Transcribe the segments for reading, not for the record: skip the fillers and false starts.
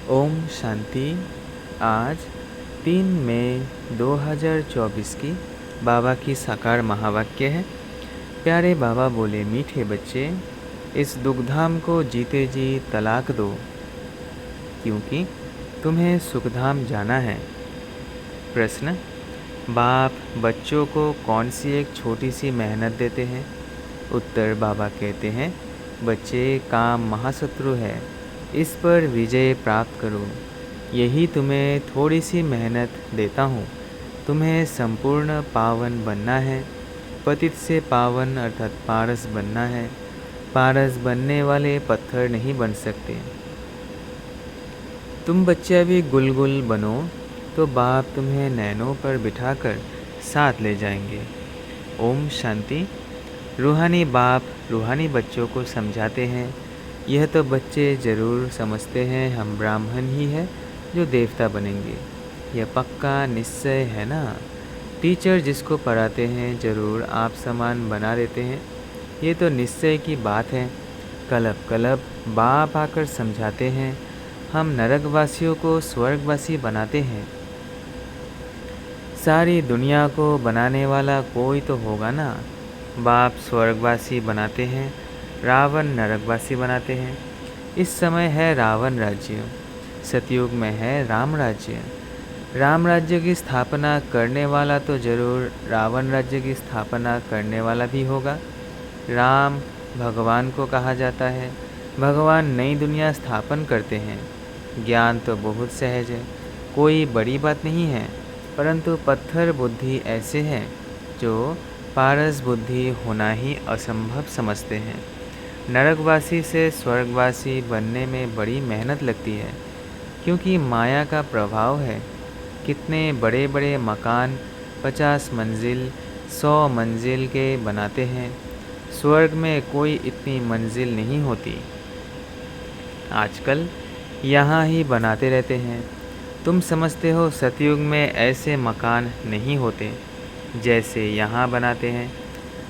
ओम शांति। आज 3 मई 2024 की बाबा की साकार महावाक्य है। प्यारे बाबा बोले, मीठे बच्चे, इस दुखधाम को जीते जी तलाक दो, क्योंकि तुम्हें सुखधाम जाना है। प्रश्न: बाप बच्चों को कौन सी एक छोटी सी मेहनत देते हैं? उत्तर: बाबा कहते हैं, बच्चे, काम महाशत्रु है, इस पर विजय प्राप्त करो। यही तुम्हें थोड़ी सी मेहनत देता हूँ। तुम्हें संपूर्ण पावन बनना है। पतित से पावन अर्थात पारस बनना है। पारस बनने वाले पत्थर नहीं बन सकते। तुम बच्चे अभी गुलगुल बनो तो बाप तुम्हें नैनों पर बिठाकर साथ ले जाएंगे। ओम शांति। रूहानी बाप रूहानी बच्चों को समझाते हैं, यह तो बच्चे ज़रूर समझते हैं हम ब्राह्मण ही है जो देवता बनेंगे। यह पक्का निश्चय है ना। टीचर जिसको पढ़ाते हैं ज़रूर आप समान बना देते हैं, ये तो निश्चय की बात है। कलब कलब बाप आकर समझाते हैं, हम नरकवासियों को स्वर्गवासी बनाते हैं। सारी दुनिया को बनाने वाला कोई तो होगा ना। बाप स्वर्गवासी बनाते हैं, रावण नरकवासी बनाते हैं। इस समय है रावण राज्य, सतयुग में है राम राज्य। राम राज्य की स्थापना करने वाला तो जरूर रावण राज्य की स्थापना करने वाला भी होगा। राम भगवान को कहा जाता है। भगवान नई दुनिया स्थापन करते हैं। ज्ञान तो बहुत सहज है, कोई बड़ी बात नहीं है, परंतु पत्थर बुद्धि ऐसे हैं जो पारस बुद्धि होना ही असंभव समझते हैं। नरकवासी से स्वर्गवासी बनने में बड़ी मेहनत लगती है, क्योंकि माया का प्रभाव है। कितने बड़े बड़े मकान 50 मंजिल 100 मंजिल के बनाते हैं। स्वर्ग में कोई इतनी मंजिल नहीं होती। आजकल यहाँ ही बनाते रहते हैं। तुम समझते हो सतयुग में ऐसे मकान नहीं होते जैसे यहाँ बनाते हैं।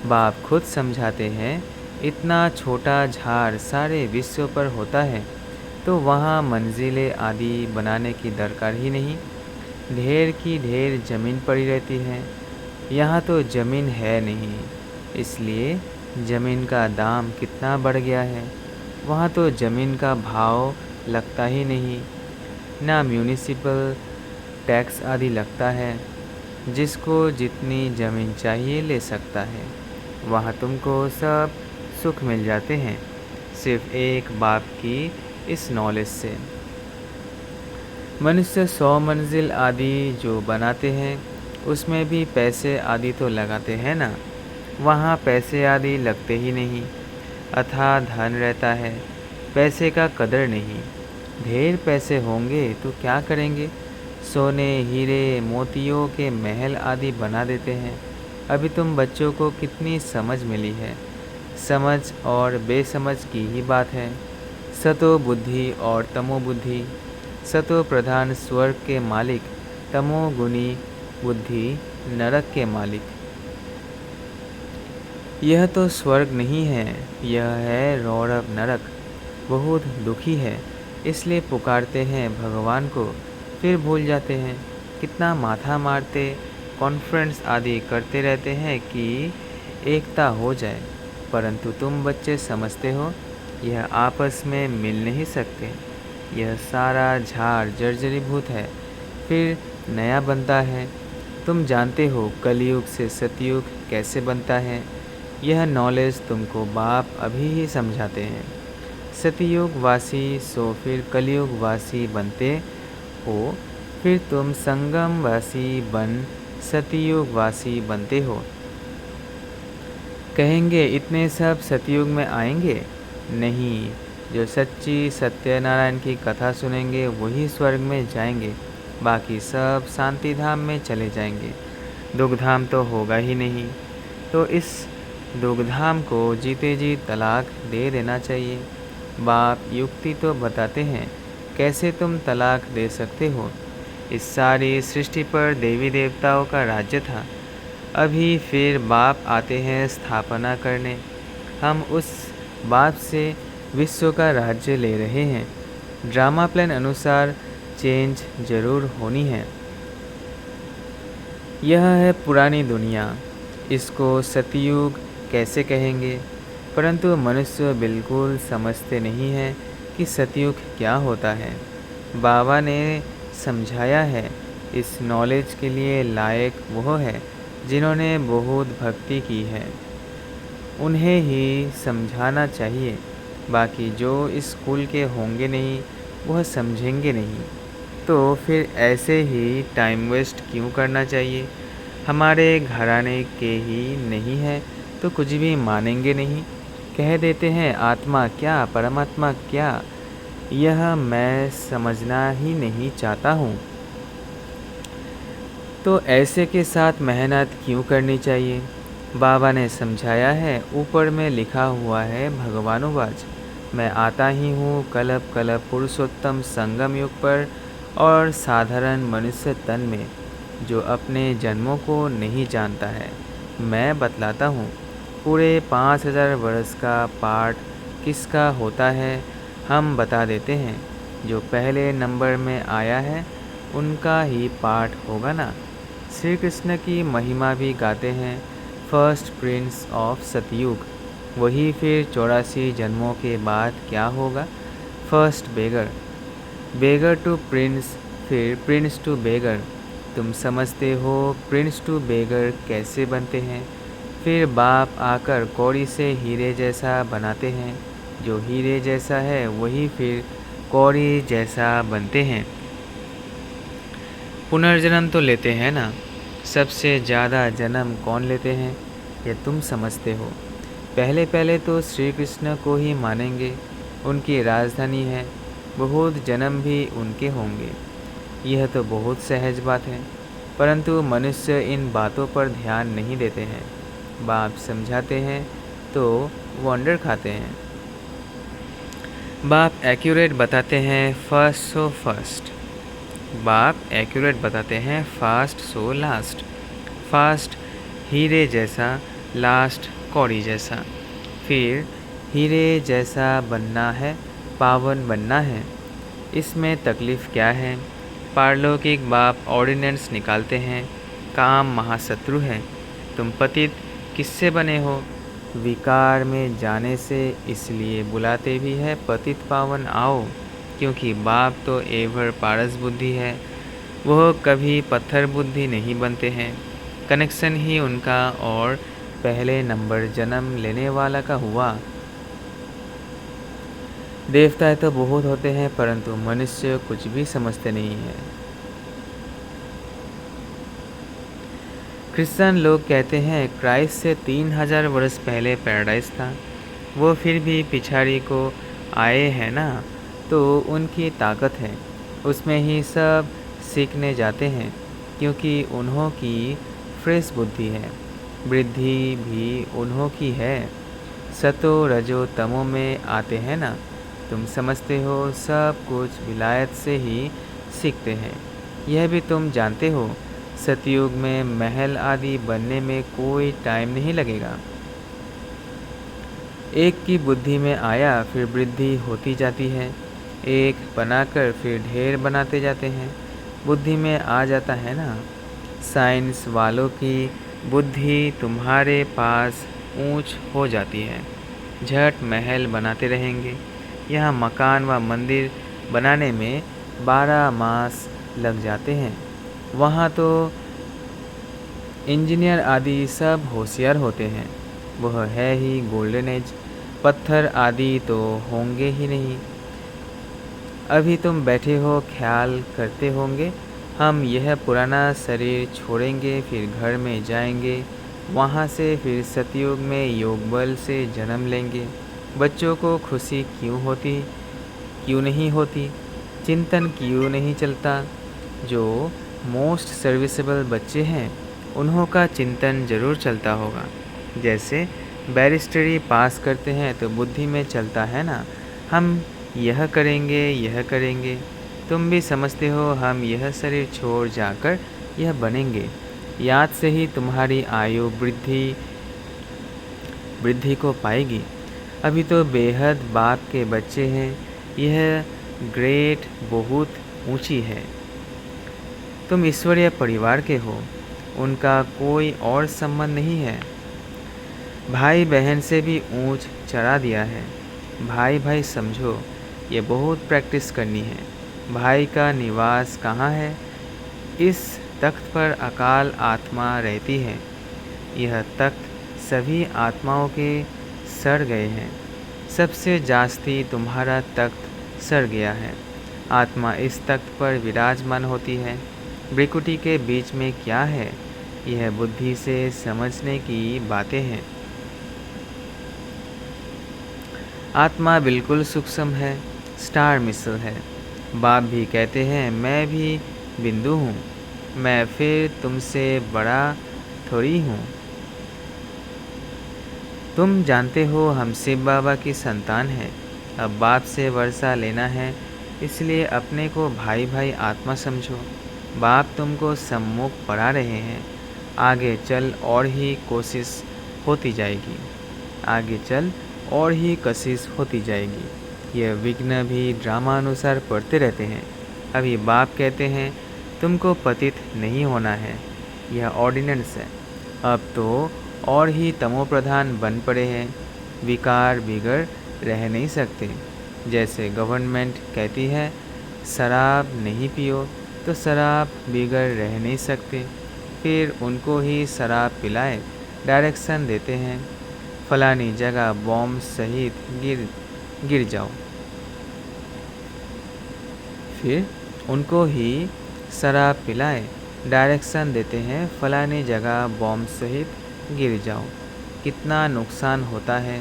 बाप खुद समझाते हैं, इतना छोटा झाड़ सारे विश्व पर होता है तो वहाँ मंजिलें आदि बनाने की दरकार ही नहीं। ढेर की ढेर जमीन पड़ी रहती है। यहाँ तो जमीन है नहीं, इसलिए जमीन का दाम कितना बढ़ गया है। वहाँ तो जमीन का भाव लगता ही नहीं, ना म्यूनिसिपल टैक्स आदि लगता है। जिसको जितनी ज़मीन चाहिए ले सकता है। वहाँ तुमको सब सुख मिल जाते हैं, सिर्फ एक बाप की इस नॉलेज से। मनुष्य 100 मंजिल आदि जो बनाते हैं उसमें भी पैसे आदि तो लगाते हैं ना। वहाँ पैसे आदि लगते ही नहीं। अथाह धन रहता है, पैसे का कदर नहीं। ढेर पैसे होंगे तो क्या करेंगे? सोने हीरे मोतियों के महल आदि बना देते हैं। अभी तुम बच्चों को कितनी समझ मिली है। समझ और बेसमझ की ही बात है। सतो बुद्धि और तमो बुद्धि। सतो प्रधान स्वर्ग के मालिक, तमोगुणी बुद्धि नरक के मालिक। यह तो स्वर्ग नहीं है, यह है रौरव नरक। बहुत दुखी है, इसलिए पुकारते हैं भगवान को, फिर भूल जाते हैं। कितना माथा मारते कॉन्फ्रेंस आदि करते रहते हैं कि एकता हो जाए, परंतु तुम बच्चे समझते हो यह आपस में मिल नहीं सकते। यह सारा झाड़ जर्जरीभूत है, फिर नया बनता है। तुम जानते हो कलयुग से सतयुग कैसे बनता है। यह नॉलेज तुमको बाप अभी ही समझाते हैं। सतयुग वासी सो फिर कलयुग वासी बनते हो, फिर तुम संगम वासी बन सतयुग वासी बनते हो। कहेंगे इतने सब सतयुग में आएंगे? नहीं, जो सच्ची सत्यनारायण की कथा सुनेंगे वही स्वर्ग में जाएंगे, बाकी सब शांति धाम में चले जाएंगे। दुखधाम तो होगा ही नहीं। तो इस दुखधाम को जीते जी तलाक दे देना चाहिए। बाप युक्ति तो बताते हैं, कैसे तुम तलाक दे सकते हो। इस सारी सृष्टि पर देवी देवताओं का राज्य था। अभी फिर बाप आते हैं स्थापना करने। हम उस बाप से विश्व का राज्य ले रहे हैं। ड्रामा प्लान अनुसार चेंज जरूर होनी है। यह है पुरानी दुनिया, इसको सतयुग कैसे कहेंगे? परंतु मनुष्य बिल्कुल समझते नहीं है कि सतयुग क्या होता है। बाबा ने समझाया है, इस नॉलेज के लिए लायक वो है जिन्होंने बहुत भक्ति की है, उन्हें ही समझाना चाहिए। बाकी जो इस स्कूल के होंगे नहीं वह समझेंगे नहीं, तो फिर ऐसे ही टाइम वेस्ट क्यों करना चाहिए। हमारे घराने के ही नहीं है तो कुछ भी मानेंगे नहीं। कह देते हैं आत्मा क्या परमात्मा क्या, यह मैं समझना ही नहीं चाहता हूँ। तो ऐसे के साथ मेहनत क्यों करनी चाहिए? बाबा ने समझाया है, ऊपर में लिखा हुआ है भगवानुवाच, मैं आता ही हूँ कल्प कल्प पुरुषोत्तम संगम युग पर और साधारण मनुष्य तन में, जो अपने जन्मों को नहीं जानता है। मैं बतलाता हूँ पूरे 5000 वर्ष का पाठ किसका होता है, हम बता देते हैं। जो पहले नंबर में आया है उनका ही पाठ होगा ना। श्री कृष्ण की महिमा भी गाते हैं, फर्स्ट प्रिंस ऑफ सतयुग। वही फिर 84 जन्मों के बाद क्या होगा? First beggar, beggar to prince, फिर प्रिंस टू बेगर। तुम समझते हो प्रिंस टू बेगर कैसे बनते हैं? फिर बाप आकर कौड़ी से हीरे जैसा बनाते हैं। जो हीरे जैसा है वही फिर कौड़ी जैसा बनते हैं। पुनर्जन्म तो लेते हैं ना। सबसे ज़्यादा जन्म कौन लेते हैं ये तुम समझते हो। पहले पहले तो श्री कृष्ण को ही मानेंगे, उनकी राजधानी है, बहुत जन्म भी उनके होंगे। यह तो बहुत सहज बात है, परंतु मनुष्य इन बातों पर ध्यान नहीं देते हैं। बाप समझाते हैं तो वंडर खाते हैं। बाप एक्यूरेट बताते हैं, फर्स्ट सो फर्स्ट। बाप एक्यूरेट बताते हैं, फास्ट सो लास्ट। फास्ट हीरे जैसा, लास्ट कौड़ी जैसा। फिर हीरे जैसा बनना है, पावन बनना है। इसमें तकलीफ़ क्या है? पारलौकिक बाप ऑर्डिनेंस निकालते हैं, काम महाशत्रु है। तुम पतित किससे बने हो? विकार में जाने से, इसलिए बुलाते भी है पतित पावन आओ, क्योंकि बाप तो एवर पारस बुद्धि है, वह कभी पत्थर बुद्धि नहीं बनते हैं। कनेक्शन ही उनका और पहले नंबर जन्म लेने वाला का हुआ। देवता तो बहुत होते हैं, परंतु मनुष्य कुछ भी समझते नहीं है। क्रिश्चियन लोग कहते हैं क्राइस्ट से 3000 वर्ष पहले पैराडाइज था, वो फिर भी पिछाड़ी को आए हैं ना, तो उनकी ताकत है, उसमें ही सब सीखने जाते हैं, क्योंकि उन्हों की फ्रेश बुद्धि है। वृद्धि भी उन्हों की है। सतो रजो तमो में आते हैं ना, तुम समझते हो सब कुछ विलायत से ही सीखते हैं। यह भी तुम जानते हो, सतयुग में महल आदि बनने में कोई टाइम नहीं लगेगा। एक की बुद्धि में आया फिर वृद्धि होती जाती है, एक बनाकर फिर ढेर बनाते जाते हैं, बुद्धि में आ जाता है ना। साइंस वालों की बुद्धि तुम्हारे पास ऊंच हो जाती है, झट महल बनाते रहेंगे। यहाँ मकान व मंदिर बनाने में 12 मास लग जाते हैं। वहाँ तो इंजीनियर आदि सब होशियार होते हैं, वह है ही गोल्डन एज। पत्थर आदि तो होंगे ही नहीं। अभी तुम बैठे हो ख्याल करते होंगे, हम यह पुराना शरीर छोड़ेंगे, फिर घर में जाएंगे, वहाँ से फिर सतयुग में योग बल से जन्म लेंगे। बच्चों को खुशी क्यों नहीं होती? चिंतन क्यों नहीं चलता? जो मोस्ट सर्विसेबल बच्चे हैं उन्हों का चिंतन जरूर चलता होगा। जैसे बैरिस्टरी पास करते हैं तो बुद्धि में चलता है ना, हम यह करेंगे। तुम भी समझते हो हम यह शरीर छोड़ जाकर यह बनेंगे। याद से ही तुम्हारी आयु वृद्धि को पाएगी। अभी तो बेहद बाप के बच्चे हैं, यह ग्रेट बहुत ऊंची है। तुम ईश्वरीय परिवार के हो, उनका कोई और संबंध नहीं है। भाई बहन से भी ऊंच चढ़ा दिया है। भाई भाई समझो, ये बहुत प्रैक्टिस करनी है। भाई का निवास कहाँ है? इस तख्त पर अकाल आत्मा रहती है। यह तख्त सभी आत्माओं के सड़ गए हैं। सबसे जास्ती तुम्हारा तख्त सड़ गया है। आत्मा इस तख्त पर विराजमान होती है। भ्रिकुटी के बीच में क्या है? यह बुद्धि से समझने की बातें हैं। आत्मा बिल्कुल सूक्ष्म है, स्टार मिसल है। बाप भी कहते हैं मैं भी बिंदु हूँ, मैं फिर तुमसे बड़ा थोड़ी हूँ। तुम जानते हो हम शिव बाबा की संतान हैं। अब बाप से वर्षा लेना है, इसलिए अपने को भाई भाई आत्मा समझो। बाप तुमको सम्मुख पढ़ा रहे हैं। आगे चल और ही कोशिश होती जाएगी। आगे चल और ही कोशिश होती जाएगी। यह विघ्न भी ड्रामानुसार पढ़ते रहते हैं। अभी बाप कहते हैं तुमको पतित नहीं होना है, यह ऑर्डिनेंस है। अब तो और ही तमोप्रधान बन पड़े हैं। विकार बिगड़ रह नहीं सकते। जैसे गवर्नमेंट कहती है शराब नहीं पियो, तो शराब बिगड़ रह नहीं सकते। फिर उनको ही शराब पिलाए डायरेक्शन देते हैं, फलानी जगह बॉम्ब सहित गिर जाओ। फिर उनको ही शराब पिलाए डायरेक्शन देते हैं, फलानी जगह बॉम्ब सहित गिर जाओ। कितना नुकसान होता है।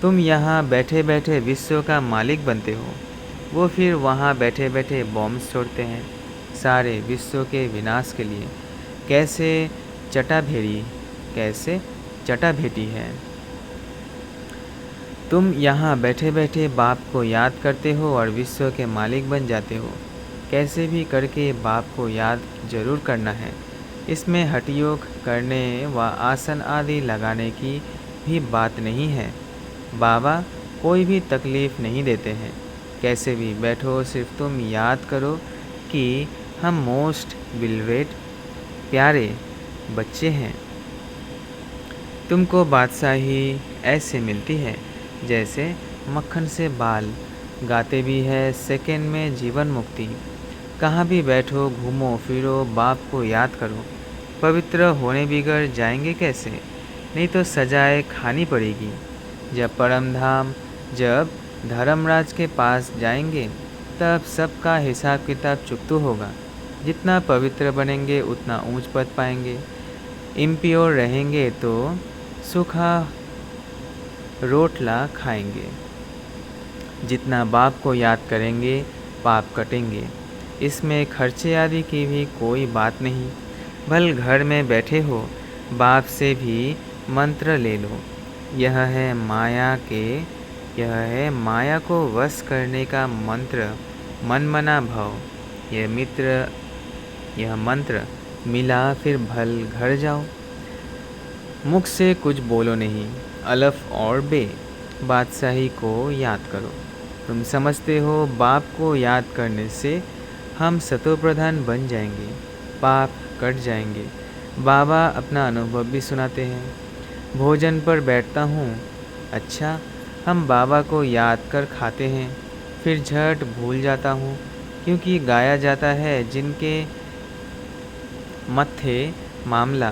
तुम यहाँ बैठे बैठे विश्व का मालिक बनते हो, वो फिर वहाँ बैठे बैठे बॉम्ब छोड़ते हैं सारे विश्व के विनाश के लिए। कैसे चटाभेटी है। तुम यहाँ बैठे बैठे बाप को याद करते हो और विश्व के मालिक बन जाते हो। कैसे भी करके बाप को याद जरूर करना है। इसमें हठयोग करने व आसन आदि लगाने की भी बात नहीं है। बाबा कोई भी तकलीफ़ नहीं देते हैं। कैसे भी बैठो, सिर्फ तुम याद करो कि हम मोस्ट बिलवेट प्यारे बच्चे हैं। तुमको बादशाही ऐसे मिलती है जैसे मक्खन से बाल। गाते भी है सेकंड में जीवन मुक्ति। कहाँ भी बैठो, घूमो फिरो, बाप को याद करो। पवित्र होने बिगड़ जाएंगे कैसे? नहीं तो सजाएं खानी पड़ेगी। जब धर्मराज के पास जाएंगे तब सबका हिसाब किताब चुकतू होगा। जितना पवित्र बनेंगे उतना ऊंच पद पाएंगे। इम्प्योर रहेंगे तो सूखा रोटला खाएंगे। जितना बाप को याद करेंगे पाप कटेंगे। इसमें खर्चे आदि की भी कोई बात नहीं। भल घर में बैठे हो, बाप से भी मंत्र ले लो। यह है माया को वश करने का मंत्र, मनमना भव। यह मंत्र मिला फिर भल घर जाओ। मुख से कुछ बोलो नहीं, अलफ और बे, बादशाही को याद करो। तुम समझते हो बाप को याद करने से हम सतोप्रधान बन जाएंगे, पाप कट जाएंगे। बाबा अपना अनुभव भी सुनाते हैं। भोजन पर बैठता हूँ, अच्छा हम बाबा को याद कर खाते हैं, फिर झट भूल जाता हूँ, क्योंकि गाया जाता है जिनके मत्थे मामला।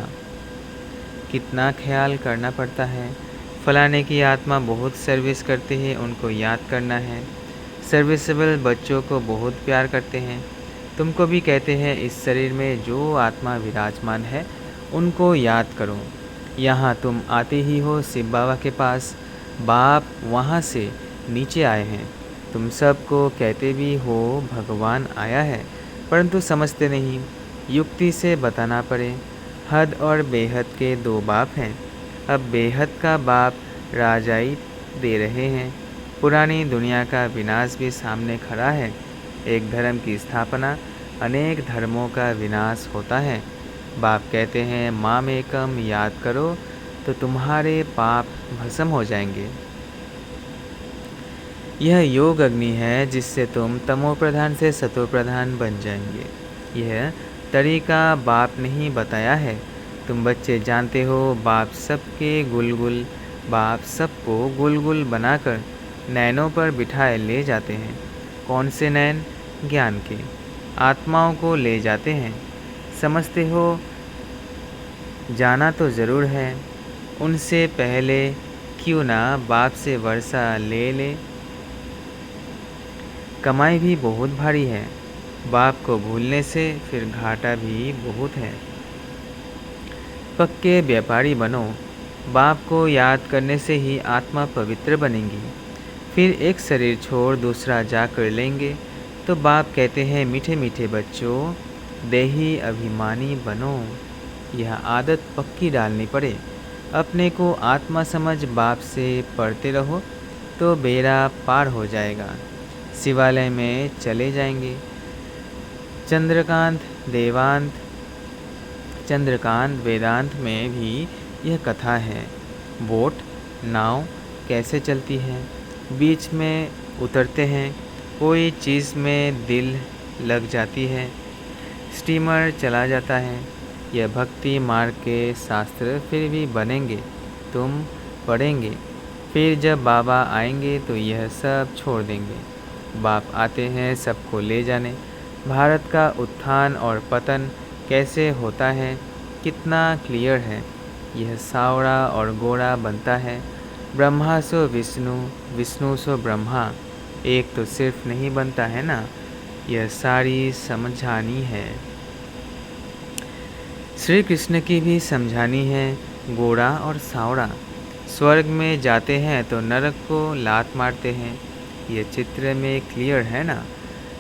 कितना ख्याल करना पड़ता है। फलाने की आत्मा बहुत सर्विस करते हैं, उनको याद करना है। सर्विसेबल बच्चों को बहुत प्यार करते हैं। तुमको भी कहते हैं इस शरीर में जो आत्मा विराजमान है उनको याद करो। यहाँ तुम आते ही हो शिव बाबा के पास, बाप वहाँ से नीचे आए हैं। तुम सबको कहते भी हो भगवान आया है, परंतु समझते नहीं। युक्ति से बताना पड़े। हद और बेहद के दो बाप हैं। अब बेहद का बाप राजाई दे रहे हैं। पुरानी दुनिया का विनाश भी सामने खड़ा है। एक धर्म की स्थापना, अनेक धर्मों का विनाश होता है। बाप कहते हैं माम एकम याद करो तो तुम्हारे पाप भस्म हो जाएंगे। यह योग अग्नि है जिससे तुम तमो प्रधान से सतो प्रधान बन जाएंगे। यह तरीका बाप ने ही बताया है। तुम बच्चे जानते हो बाप सबको गुलगुल बनाकर नैनों पर बिठाए ले जाते हैं। कौन से नैन? ज्ञान के। आत्माओं को ले जाते हैं। समझते हो? जाना तो ज़रूर है। उनसे पहले क्यों ना बाप से वर्षा ले ले। कमाई भी बहुत भारी है। बाप को भूलने से फिर घाटा भी बहुत है। पक्के व्यापारी बनो। बाप को याद करने से ही आत्मा पवित्र बनेगी। फिर एक शरीर छोड़ दूसरा जाकर लेंगे तो बाप कहते हैं, मीठे मीठे बच्चों, देही अभिमानी बनो। यह आदत पक्की डालनी पड़े। अपने को आत्मा समझ बाप से पढ़ते रहो तो बेड़ा पार हो जाएगा। शिवालय में चले जाएंगे। चंद्रकांत वेदांत में भी यह कथा है। बोट, नाव कैसे चलती है? बीच में उतरते हैं, कोई चीज़ में दिल लग जाती है, स्टीमर चला जाता है। यह भक्ति मार्ग के शास्त्र फिर भी बनेंगे, तुम पढ़ेंगे। फिर जब बाबा आएंगे तो यह सब छोड़ देंगे। बाप आते हैं सबको ले जाने। भारत का उत्थान और पतन कैसे होता है कितना क्लियर है। यह सावड़ा और गोरा बनता है। ब्रह्मा सो विष्णु, विष्णु सो ब्रह्मा, एक तो सिर्फ नहीं बनता है ना। यह सारी समझानी है। श्री कृष्ण की भी समझानी है। गोरा और सावड़ा स्वर्ग में जाते हैं तो नरक को लात मारते हैं। ये चित्र में क्लियर है ना।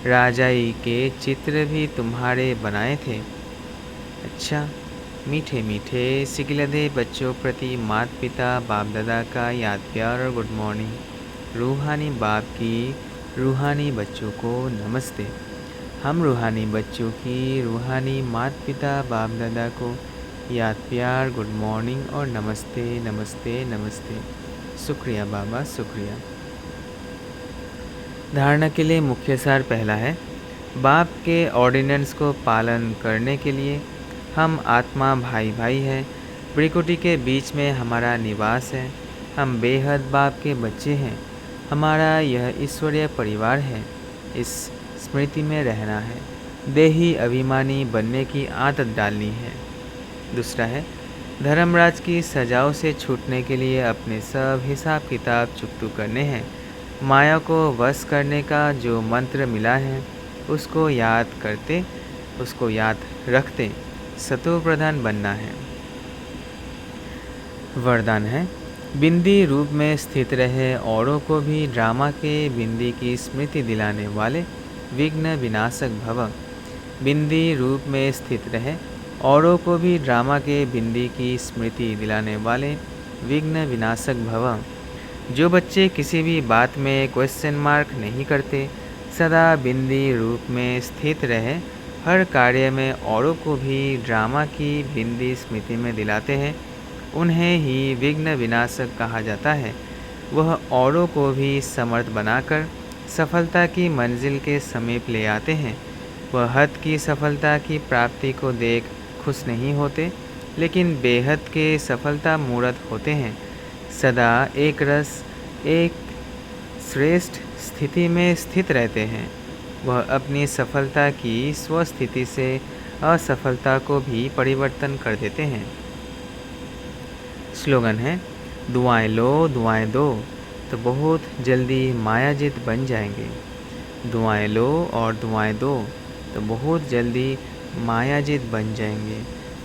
राजाई के चित्र भी तुम्हारे बनाए थे। अच्छा, मीठे मीठे सिकिलधे बच्चों प्रति माता पिता बाप दादा का याद प्यार और गुड मॉर्निंग। रूहानी बाप की रूहानी बच्चों को नमस्ते। हम रूहानी बच्चों की रूहानी माता पिता बाप दादा को याद प्यार गुड मॉर्निंग और नमस्ते नमस्ते नमस्ते। शुक्रिया बाबा, शुक्रिया। धारणा के लिए मुख्य सार पहला है, बाप के ऑर्डिनेंस को पालन करने के लिए हम आत्मा भाई भाई हैं। त्रिकुटी के बीच में हमारा निवास है। हम बेहद बाप के बच्चे हैं। हमारा यह ईश्वरीय परिवार है। इस स्मृति में रहना है। देही अभिमानी बनने की आदत डालनी है। दूसरा है, धर्मराज की सजाओं से छूटने के लिए अपने सब हिसाब किताब चुकतू करने हैं। माया को वश करने का जो मंत्र मिला है उसको याद रखते सतो प्रधान बनना है। वरदान है, बिंदी रूप में स्थित रहे औरों को भी ड्रामा के बिंदी की स्मृति दिलाने वाले विघ्न विनाशक भव। बिंदी रूप में स्थित रहे औरों को भी ड्रामा के बिंदी की स्मृति दिलाने वाले विघ्न विनाशक भव। जो बच्चे किसी भी बात में क्वेश्चन मार्क नहीं करते, सदा बिंदी रूप में स्थित रहे, हर कार्य में औरों को भी ड्रामा की बिंदी स्मृति में दिलाते हैं, उन्हें ही विघ्न विनाशक कहा जाता है। वह औरों को भी समर्थ बनाकर सफलता की मंजिल के समीप ले आते हैं। वह हद की सफलता की प्राप्ति को देख खुश नहीं होते, लेकिन बेहद के सफलता मूर्त होते हैं। सदा एक रस एक श्रेष्ठ स्थिति में स्थित रहते हैं। वह अपनी सफलता की स्वस्थिति से असफलता को भी परिवर्तन कर देते हैं। स्लोगन है, दुआएं लो दुआएं दो तो बहुत जल्दी मायाजित बन जाएंगे। दुआएं लो और दुआएं दो तो बहुत जल्दी मायाजित बन जाएंगे।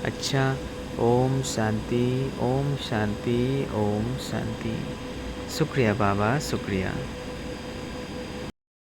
अच्छा, ओम शांति, ओम शांति, ओम शांति। शुक्रिया बाबा, शुक्रिया।